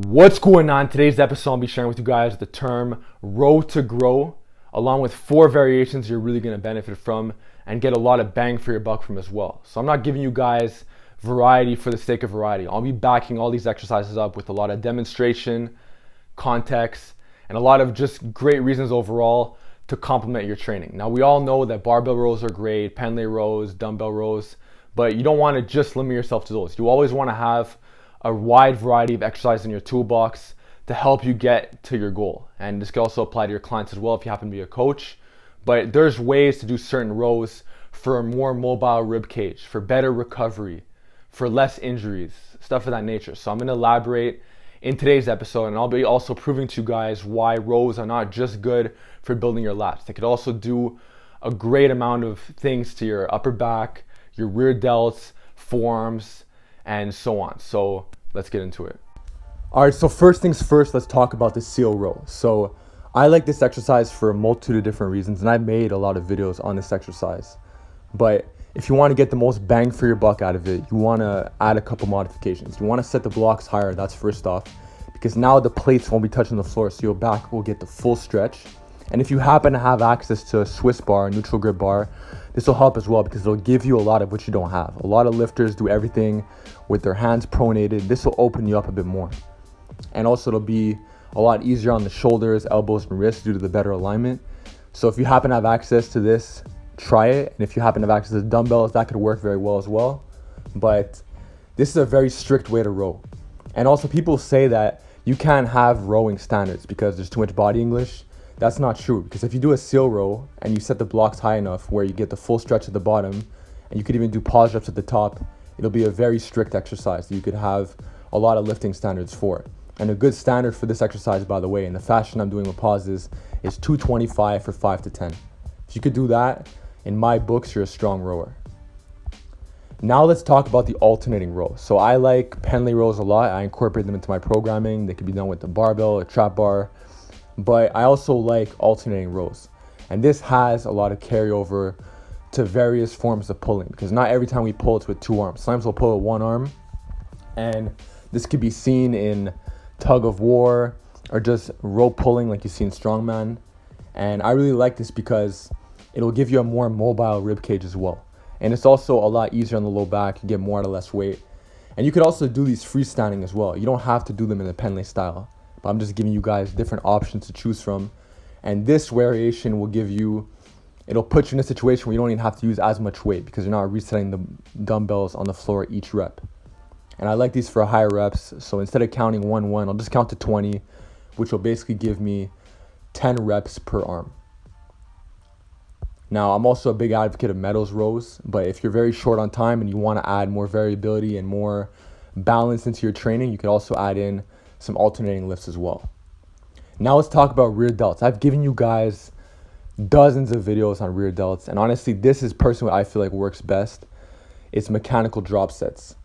What's going on? Today's episode, I'll be sharing with you guys the term row to grow, along with 4 variations you're really going to benefit from and get a lot of bang for your buck from as well. So I'm not giving you guys variety for the sake of variety. I'll be backing all these exercises up with a lot of demonstration, context, and a lot of just great reasons overall to complement your training. Now, we all know that barbell rows are great, pendlay rows, dumbbell rows, but you don't want to just limit yourself to those. You always want to have a wide variety of exercises in your toolbox to help you get to your goal. And this can also apply to your clients as well if you happen to be a coach. But there's ways to do certain rows for a more mobile rib cage, for better recovery, for less injuries, stuff of that nature. So I'm going to elaborate in today's episode, and I'll be also proving to you guys why rows are not just good for building your lats. They could also do a great amount of things to your upper back, your rear delts, forearms, and so on. So let's get into it. All right, so first things first, let's talk about the seal row. So I like this exercise for a multitude of different reasons, and I've made a lot of videos on this exercise. But if you want to get the most bang for your buck out of it, you want to add a couple modifications. You want to set the blocks higher, that's first off, because now the plates won't be touching the floor, so your back will get the full stretch. And if you happen to have access to a Swiss bar, a neutral grip bar, this will help as well because it'll give you a lot of what you don't have. A lot of lifters do everything with their hands pronated. This will open you up a bit more. And also it'll be a lot easier on the shoulders, elbows, and wrists due to the better alignment. So if you happen to have access to this, try it. And if you happen to have access to dumbbells, that could work very well as well. But this is a very strict way to row. And also people say that you can't have rowing standards because there's too much body English. That's not true, because if you do a seal row and you set the blocks high enough where you get the full stretch at the bottom, and you could even do pause reps at the top, it'll be a very strict exercise that you could have a lot of lifting standards for. And a good standard for this exercise, by the way, in the fashion I'm doing with pauses, is 225 for 5 to 10. If you could do that, in my books, you're a strong rower. Now let's talk about the alternating row. So I like pendlay rows a lot. I incorporate them into my programming. They can be done with the barbell, a trap bar, but I also like alternating rows. And this has a lot of carryover to various forms of pulling, because not every time we pull it's with 2 arms. Sometimes we'll pull with 1 arm, and this could be seen in tug of war or just rope pulling like you see in strongman. And I really like this because it'll give you a more mobile rib cage as well. And it's also a lot easier on the low back. You get more out of less weight. And you could also do these freestanding as well. You don't have to do them in the pendlay style, but I'm just giving you guys different options to choose from. And this variation will give you, it'll put you in a situation where you don't even have to use as much weight because you're not resetting the dumbbells on the floor each rep. And I like these for higher reps. So instead of counting 1-1, I'll just count to 20, which will basically give me 10 reps per arm. Now, I'm also a big advocate of medals rows, but if you're very short on time and you want to add more variability and more balance into your training, you could also add in some alternating lifts as well. Now let's talk about rear delts. I've given you guys dozens of videos on rear delts, and honestly, this is personally what I feel like works best. It's mechanical drop sets.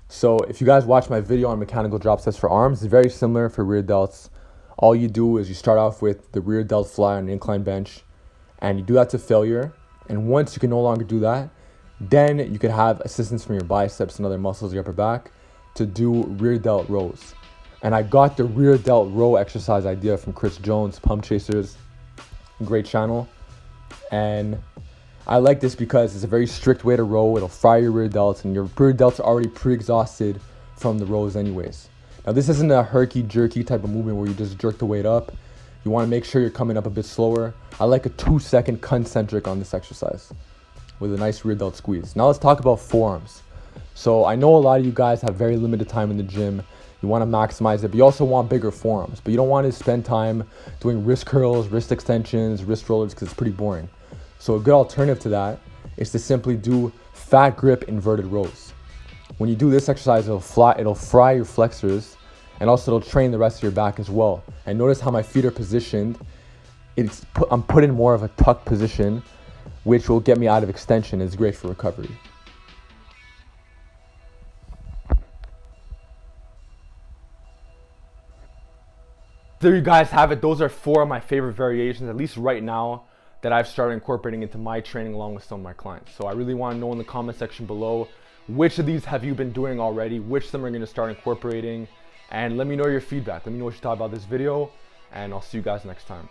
So if you guys watch my video on mechanical drop sets for arms, it's very similar for rear delts. All you do is you start off with the rear delt fly on an incline bench, and you do that to failure. And once you can no longer do that, then you could have assistance from your biceps and other muscles of your upper back to do rear delt rows. And I got the rear delt row exercise idea from Chris Jones, Pump Chasers, great channel. And I like this because it's a very strict way to row. It'll fry your rear delts, and your rear delts are already pre-exhausted from the rows anyways. Now this isn't a herky-jerky type of movement where you just jerk the weight up. You want to make sure you're coming up a bit slower. I like a 2-second concentric on this exercise with a nice rear delt squeeze. Now let's talk about forearms. So I know a lot of you guys have very limited time in the gym. You want to maximize it, but you also want bigger forearms. But you don't want to spend time doing wrist curls, wrist extensions, wrist rollers, because it's pretty boring. So a good alternative to that is to simply do fat grip inverted rows. When you do this exercise, it'll fry your flexors, and also it'll train the rest of your back as well. And notice how my feet are positioned. I'm put in more of a tuck position, which will get me out of extension. It's great for recovery. There you guys have it. Those are 4 of my favorite variations, at least right now, that I've started incorporating into my training along with some of my clients. So I really want to know in the comment section below, which of these have you been doing already? Which of them are going to start incorporating? and let me know your feedback. Let me know what you thought about this video, and I'll see you guys next time.